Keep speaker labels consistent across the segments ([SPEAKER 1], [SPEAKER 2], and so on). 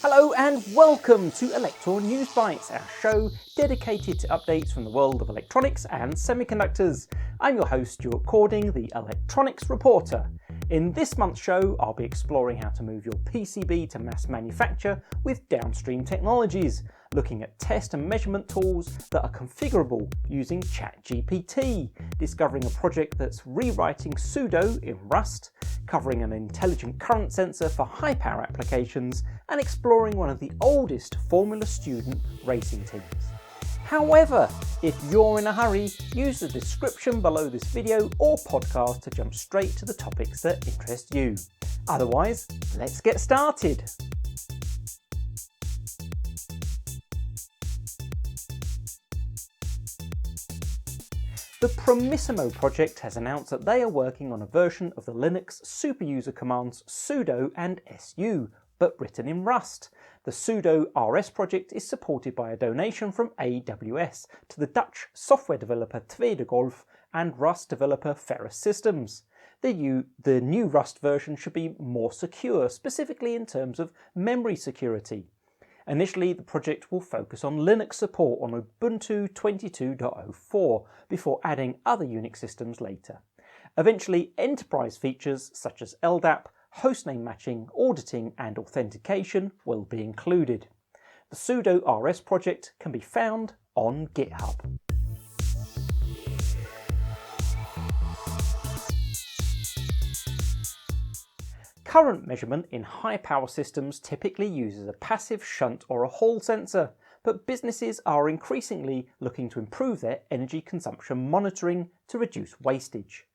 [SPEAKER 1] Hello and welcome to Elektor News Bytes, our show dedicated to updates from the world of electronics and semiconductors. I'm your host Stuart Cording, the electronics reporter. In this month's show, I'll be exploring how to move your PCB to mass manufacture with DownStream Technologies, looking at test and measurement tools that are configurable using ChatGPT, discovering a project that's rewriting sudo in Rust, covering an intelligent current sensor for high-power applications, and exploring one of the oldest Formula Student racing teams. However, if you're in a hurry, use the description below this video or podcast to jump straight to the topics that interest you. Otherwise, let's get started. The Promissimo Project has announced that they are working on a version of the Linux superuser commands sudo and su, but written in Rust. The sudo RS project is supported by a donation from AWS to the Dutch software developer Tweede and Rust developer Ferrous Systems. The new Rust version should be more secure, specifically in terms of memory security. Initially, the project will focus on Linux support on Ubuntu 22.04 before adding other Unix systems later. Eventually, enterprise features such as LDAP, hostname matching, auditing and authentication will be included. The sudo RS project can be found on GitHub. Current measurement in high-power systems typically uses a passive shunt or a Hall sensor, but businesses are increasingly looking to improve their energy consumption monitoring to reduce wastage.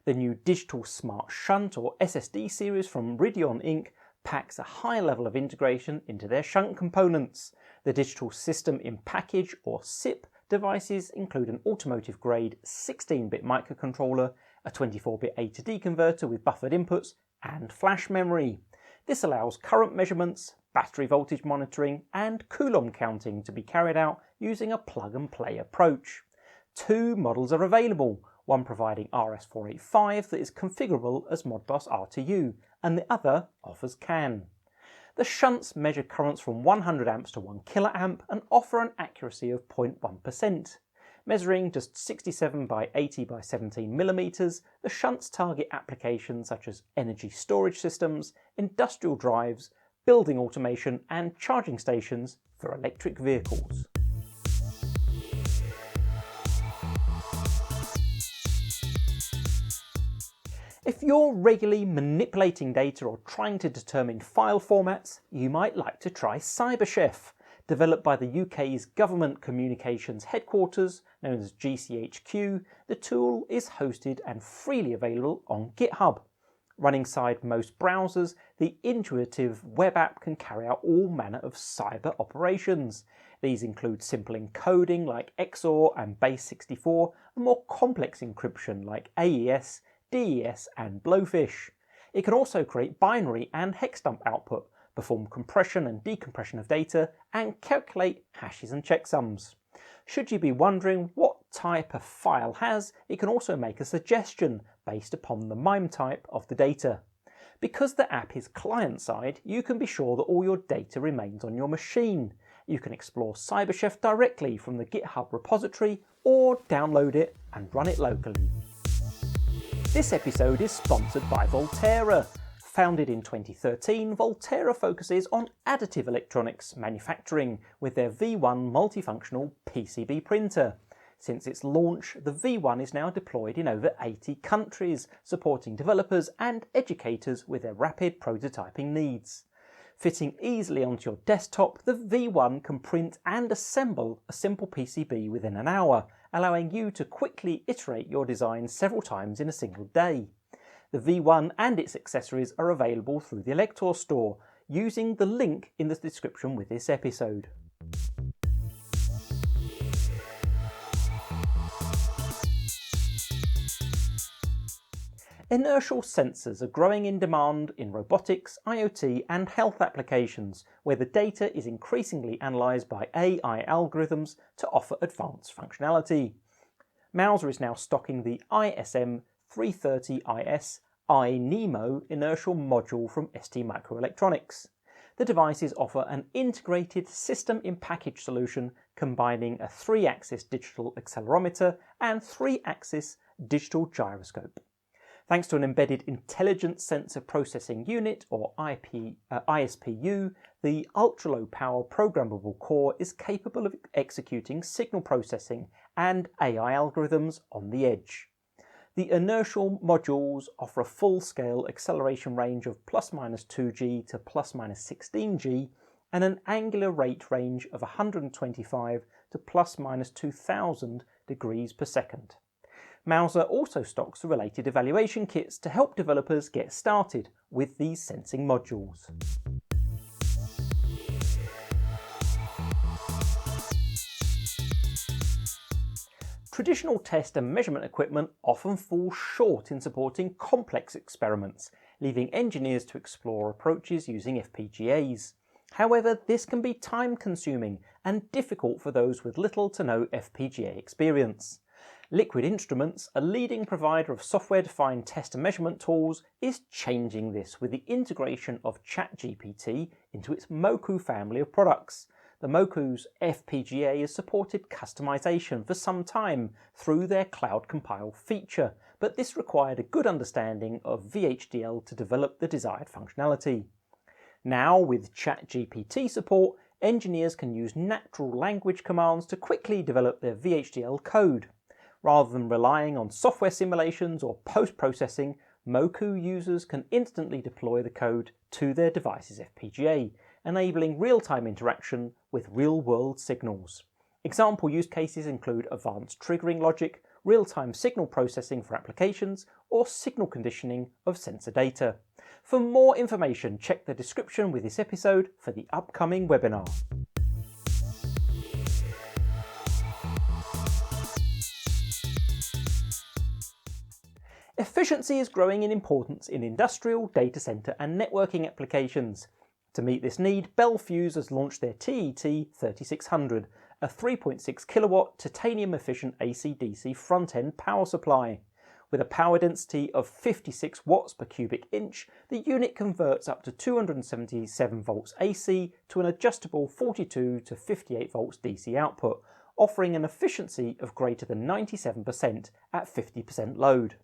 [SPEAKER 1] The new Digital Smart Shunt or SSD series from Riedon Inc packs a high level of integration into their shunt components. The Digital System in Package or SIP devices include an automotive-grade 16-bit microcontroller, a 24-bit A to D converter with buffered inputs, and flash memory. This allows current measurements, battery voltage monitoring and Coulomb counting to be carried out using a plug-and-play approach. Two models are available, one providing RS485 that is configurable as Modbus RTU, and the other offers CAN. The shunts measure currents from 100 amps to 1 kA and offer an accuracy of 0.1%. Measuring just 67 by 80 by 17 millimeters, the shunts target applications such as energy storage systems, industrial drives, building automation and charging stations for electric vehicles. If you're regularly manipulating data or trying to determine file formats, you might like to try CyberChef. Developed by the UK's Government Communications Headquarters, known as GCHQ, the tool is hosted and freely available on GitHub. Running side most browsers, the intuitive web app can carry out all manner of cyber operations. These include simple encoding like XOR and base64, and more complex encryption like AES, DES and Blowfish. It can also create binary and hex dump output, perform compression and decompression of data, and calculate hashes and checksums. Should you be wondering what type a file has, it can also make a suggestion based upon the MIME type of the data. Because the app is client-side, you can be sure that all your data remains on your machine. You can explore CyberChef directly from the GitHub repository or download it and run it locally. This episode is sponsored by Volterra. Founded in 2013, Volterra focuses on additive electronics manufacturing with their V1 multifunctional PCB printer. Since its launch, the V1 is now deployed in over 80 countries, supporting developers and educators with their rapid prototyping needs. Fitting easily onto your desktop, the V1 can print and assemble a simple PCB within an hour, allowing you to quickly iterate your design several times in a single day. The V1 and its accessories are available through the Elektor store, using the link in the description with this episode. Inertial sensors are growing in demand in robotics, IoT and health applications, where the data is increasingly analysed by AI algorithms to offer advanced functionality. Mouser is now stocking the ISM330IS iNEMO inertial module from STMicroelectronics. The devices offer an integrated system-in-package solution combining a 3-axis digital accelerometer and 3-axis digital gyroscope. Thanks to an embedded Intelligent Sensor Processing Unit, or ISPU, the ultra-low power programmable core is capable of executing signal processing and AI algorithms on the edge. The inertial modules offer a full-scale acceleration range of ±2g to ±16g and an angular rate range of 125 to ±2000 degrees per second. Mouser also stocks the related evaluation kits to help developers get started with these sensing modules. Traditional test and measurement equipment often falls short in supporting complex experiments, leaving engineers to explore approaches using FPGAs. However, this can be time-consuming and difficult for those with little to no FPGA experience. Liquid Instruments, a leading provider of software-defined test and measurement tools, is changing this with the integration of ChatGPT into its Moku family of products. The Moku's FPGA has supported customization for some time through their Cloud Compile feature, but this required a good understanding of VHDL to develop the desired functionality. Now, with ChatGPT support, engineers can use natural language commands to quickly develop their VHDL code. Rather than relying on software simulations or post-processing, Moku users can instantly deploy the code to their device's FPGA, enabling real-time interaction with real-world signals. Example use cases include advanced triggering logic, real-time signal processing for applications, or signal conditioning of sensor data. For more information, check the description with this episode for the upcoming webinar. Efficiency is growing in importance in industrial, data center and networking applications. To meet this need, BelFuse has launched their TET3600, a 3.6 kilowatt titanium efficient AC/DC front-end power supply. With a power density of 56 watts per cubic inch, the unit converts up to 277 volts AC to an adjustable 42 to 58 volts DC output, offering an efficiency of greater than 97% at 50% load.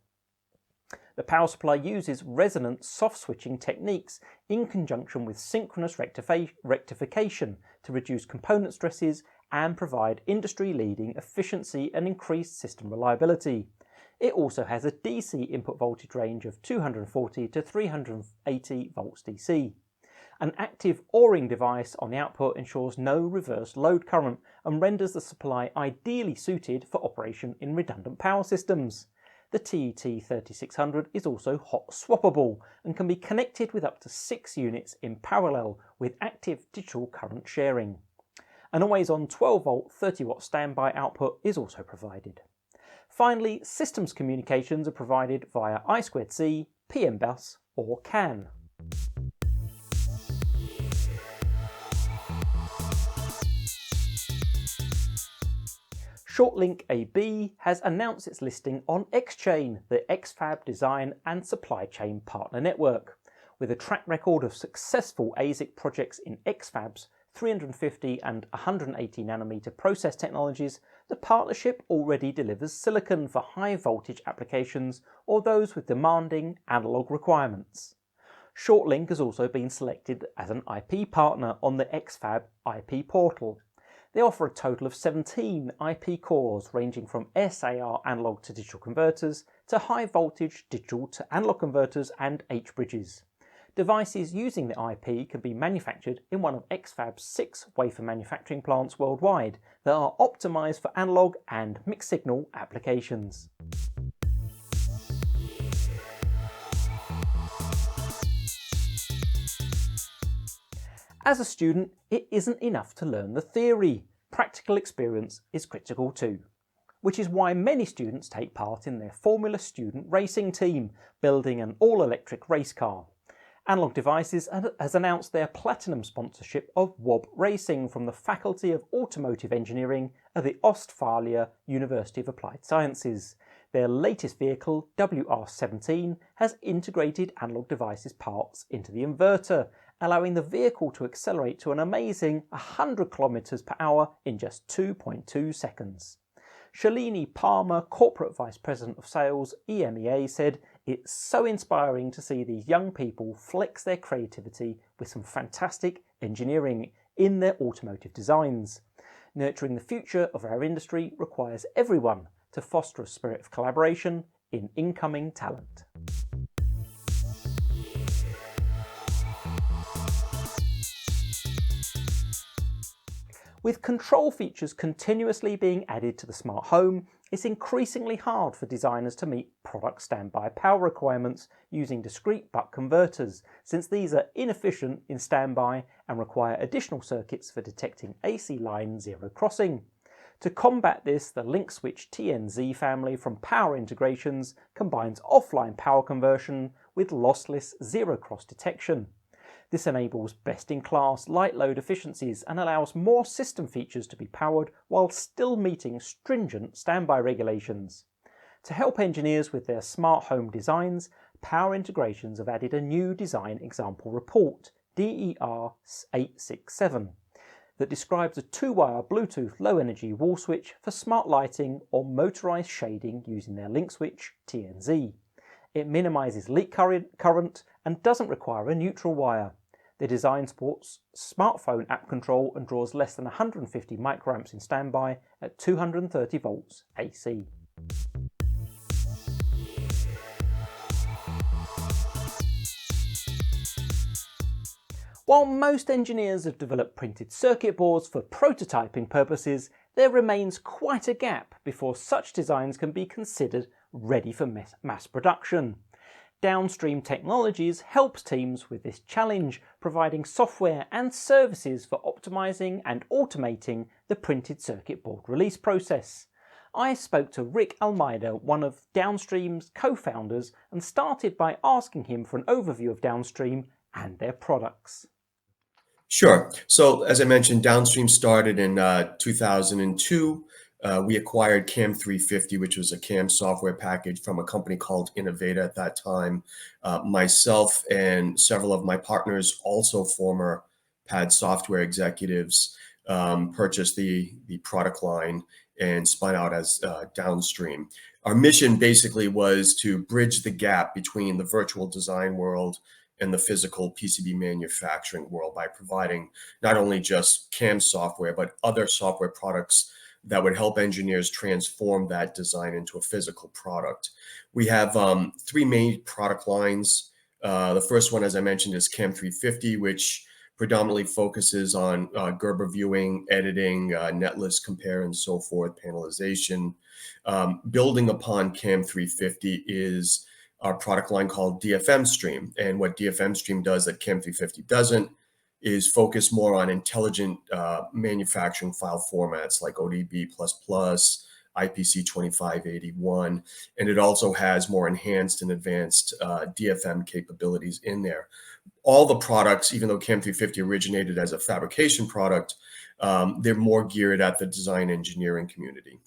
[SPEAKER 1] The power supply uses resonant soft switching techniques in conjunction with synchronous rectification to reduce component stresses and provide industry-leading efficiency and increased system reliability. It also has a DC input voltage range of 240 to 380 volts DC. An active OR-ing device on the output ensures no reverse load current and renders the supply ideally suited for operation in redundant power systems. The TET3600 is also hot swappable and can be connected with up to 6 units in parallel with active digital current sharing. An always-on 12-volt 30-watt standby output is also provided. Finally, systems communications are provided via I2C, PM-Bus or CAN. ShortLink AB has announced its listing on X-Chain, the X-Fab design and supply chain partner network. With a track record of successful ASIC projects in X-Fab's 350 and 180 nanometer process technologies, the partnership already delivers silicon for high voltage applications or those with demanding analog requirements. ShortLink has also been selected as an IP partner on the X-Fab IP portal. They offer a total of 17 IP cores ranging from SAR analog to digital converters to high voltage digital to analog converters and H-bridges. Devices using the IP can be manufactured in one of X-Fab's 6 wafer manufacturing plants worldwide that are optimized for analog and mixed signal applications. As a student, it isn't enough to learn the theory. Practical experience is critical too, which is why many students take part in their Formula Student Racing team, building an all-electric race car. Analog Devices has announced their platinum sponsorship of WOB Raching from the Faculty of Automotive Engineering at the Ostfalia University of Applied Sciences. Their latest vehicle, WR17, has integrated Analog Devices parts into the inverter allowing the vehicle to accelerate to an amazing 100 kilometers per hour in just 2.2 seconds. Shalini Palmer, Corporate Vice President of Sales, EMEA, said, "It's so inspiring to see these young people flex their creativity with some fantastic engineering in their automotive designs. Nurturing the future of our industry requires everyone to foster a spirit of collaboration in incoming talent." With control features continuously being added to the smart home, it's increasingly hard for designers to meet product standby power requirements using discrete buck converters, since these are inefficient in standby and require additional circuits for detecting AC line zero crossing. To combat this, the LinkSwitch-TNZ family from Power Integrations combines offline power conversion with lossless zero-cross detection. This enables best-in-class light load efficiencies and allows more system features to be powered while still meeting stringent standby regulations. To help engineers with their smart home designs, Power Integrations have added a new design example report, DER 867, that describes a 2-wire Bluetooth low-energy wall switch for smart lighting or motorized shading using their LinkSwitch-TNZ. It minimizes leak current and doesn't require a neutral wire. The design supports smartphone app control and draws less than 150 microamps in standby at 230 volts AC. While most engineers have developed printed circuit boards for prototyping purposes, there remains quite a gap before such designs can be considered ready for mass production. DownStream Technologies helps teams with this challenge, providing software and services for optimizing and automating the printed circuit board release process. I spoke to Rick Almeida, one of DownStream's co-founders, and started by asking him for an overview of DownStream and their products.
[SPEAKER 2] Sure. So as I mentioned, DownStream started in 2002. We acquired CAM350, which was a CAM software package from a company called Innovata at that time. Myself and several of my partners, also former PAD software executives, purchased the product line and spun out as DownStream. Our mission basically was to bridge the gap between the virtual design world and the physical PCB manufacturing world by providing not only just CAM software, but other software products that would help engineers transform that design into a physical product. We have 3 main product lines. The first one, as I mentioned, is CAM350, which predominantly focuses on Gerber viewing, editing, netlist compare, and so forth, panelization. Building upon CAM350 is our product line called DFM Stream. And what DFM Stream does that CAM350 doesn't is focus more on intelligent manufacturing file formats like ODB++, IPC 2581, and it also has more enhanced and advanced DFM capabilities in there. All the products, even though CAM350 originated as a fabrication product, they're more geared at the design engineering community.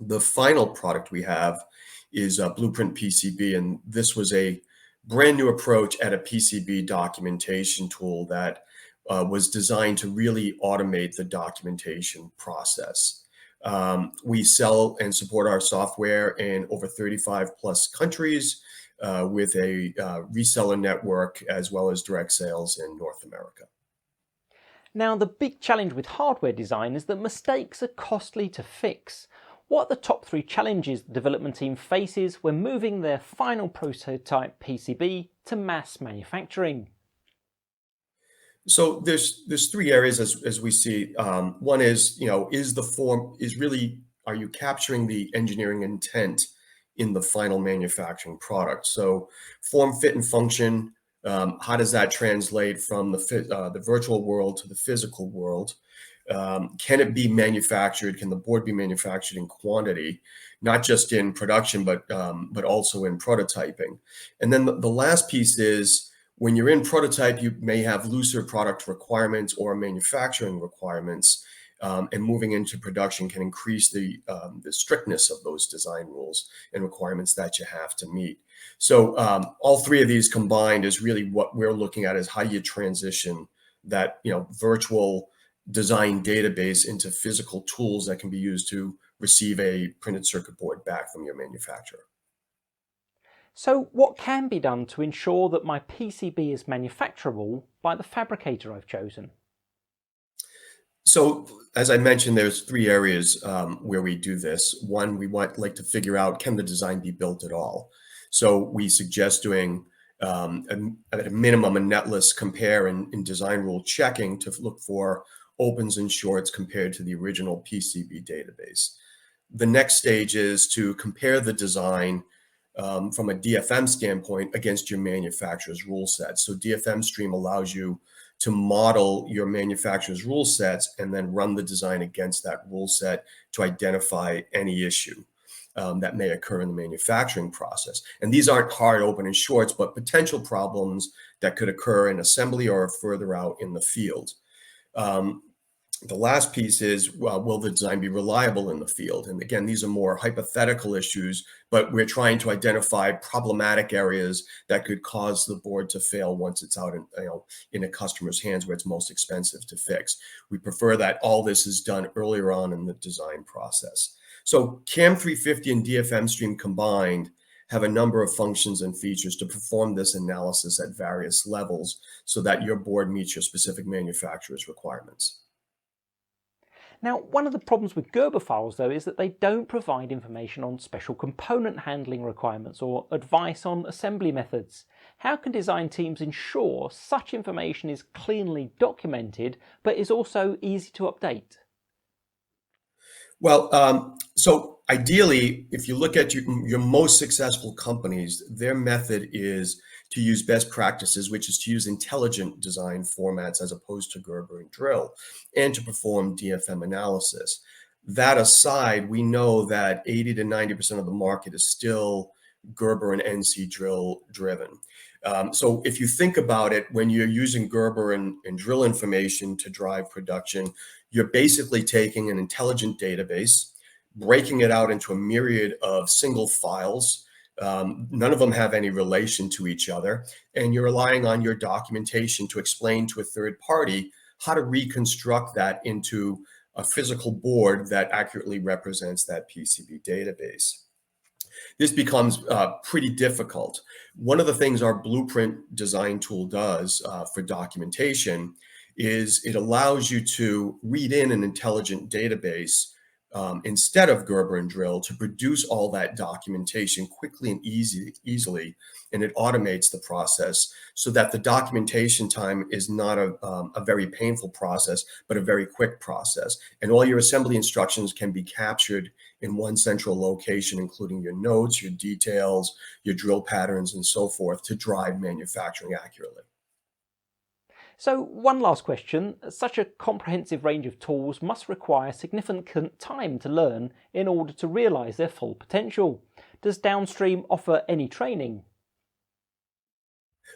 [SPEAKER 2] The final product we have is Blueprint PCB, and this was a brand new approach at a PCB documentation tool that was designed to really automate the documentation process. We sell and support our software in over 35 plus countries with a reseller network as well as direct sales in North America.
[SPEAKER 1] Now, the big challenge with hardware design is that mistakes are costly to fix. What are the top 3 challenges the development team faces when moving their final prototype PCB to mass manufacturing?
[SPEAKER 2] So there's 3 areas as we see. One is, are you capturing the engineering intent in the final manufacturing product? So form, fit, and function, how does that translate from the virtual world to the physical world? Can it be manufactured? Can the board be manufactured in quantity, not just in production, but also in prototyping? And then the last piece is, when you're in prototype, you may have looser product requirements or manufacturing requirements. and moving into production can increase the strictness of those design rules and requirements that you have to meet. So all three of these combined is really what we're looking at, is how you transition that virtual design database into physical tools that can be used to receive a printed circuit board back from your manufacturer.
[SPEAKER 1] So what can be done to ensure that my PCB is manufacturable by the fabricator I've chosen?
[SPEAKER 2] So as I mentioned, there's three areas where we do this. One, we like to figure out, can the design be built at all? So we suggest doing at a minimum a netlist compare and design rule checking to look for opens and shorts compared to the original PCB database. The next stage is to compare the design from a DFM standpoint against your manufacturer's rule set. So DFM stream allows you to model your manufacturer's rule sets and then run the design against that rule set to identify any issue that may occur in the manufacturing process. And these aren't hard open and shorts, but potential problems that could occur in assembly or further out in the field. The last piece is, will the design be reliable in the field? And again, these are more hypothetical issues, but we're trying to identify problematic areas that could cause the board to fail once it's out in a customer's hands where it's most expensive to fix. We prefer that all this is done earlier on in the design process. So CAM350 and DFM stream combined have a number of functions and features to perform this analysis at various levels so that your board meets your specific manufacturer's requirements.
[SPEAKER 1] Now, one of the problems with Gerber files, though, is that they don't provide information on special component handling requirements or advice on assembly methods. How can design teams ensure such information is cleanly documented, but is also easy to update?
[SPEAKER 2] Well, so ideally, if you look at your most successful companies, their method is to use best practices, which is to use intelligent design formats as opposed to Gerber and drill, and to perform DFM analysis. That aside, we know that 80 to 90% of the market is still Gerber and NC drill driven. So if you think about it, when you're using Gerber and drill information to drive production, you're basically taking an intelligent database, breaking it out into a myriad of single files. None of them have any relation to each other, and you're relying on your documentation to explain to a third party how to reconstruct that into a physical board that accurately represents that PCB database. This becomes pretty difficult. One of the things our blueprint design tool does for documentation is it allows you to read in an intelligent database instead of Gerber and drill to produce all that documentation quickly and easily, and it automates the process so that the documentation time is not a very painful process, but a very quick process. And all your assembly instructions can be captured in one central location, including your notes, your details, your drill patterns, and so forth to drive manufacturing accurately.
[SPEAKER 1] So one last question, such a comprehensive range of tools must require significant time to learn in order to realise their full potential. Does DownStream offer any training?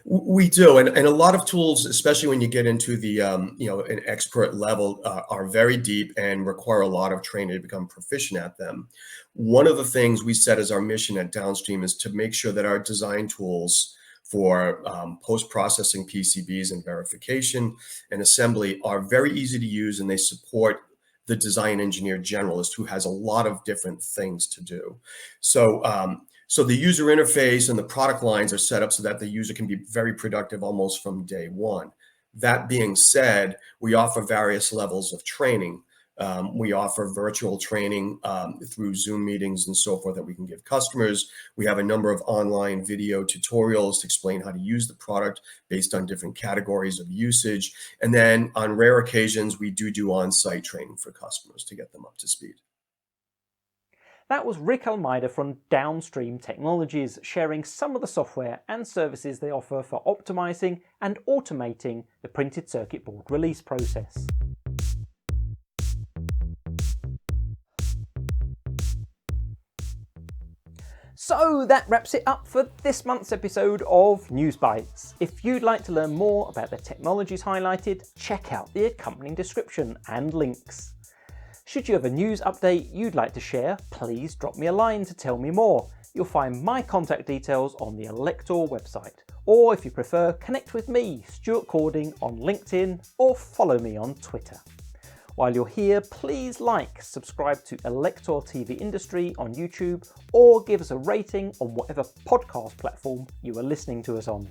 [SPEAKER 2] We do, and a lot of tools, especially when you get into the an expert level, are very deep and require a lot of training to become proficient at them. One of the things we set as our mission at DownStream is to make sure that our design tools for post-processing PCBs and verification and assembly are very easy to use, and they support the design engineer generalist who has a lot of different things to do. So the user interface and the product lines are set up so that the user can be very productive almost from day one. That being said, we offer various levels of training. We offer virtual training through Zoom meetings and so forth that we can give customers. We have a number of online video tutorials to explain how to use the product based on different categories of usage. And then on rare occasions, we do on-site training for customers to get them up to speed.
[SPEAKER 1] That was Rick Almeida from DownStream Technologies, sharing some of the software and services they offer for optimizing and automating the printed circuit board release process. So that wraps it up for this month's episode of News Bytes. If you'd like to learn more about the technologies highlighted, check out the accompanying description and links. Should you have a news update you'd like to share, please drop me a line to tell me more. You'll find my contact details on the Elektor website. Or if you prefer, connect with me, Stuart Cording, on LinkedIn or follow me on Twitter. While you're here, please subscribe to Elektor TV Industry on YouTube or give us a rating on whatever podcast platform you are listening to us on.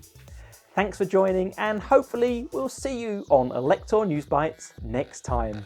[SPEAKER 1] Thanks for joining, and hopefully we'll see you on Elektor News Bytes next time.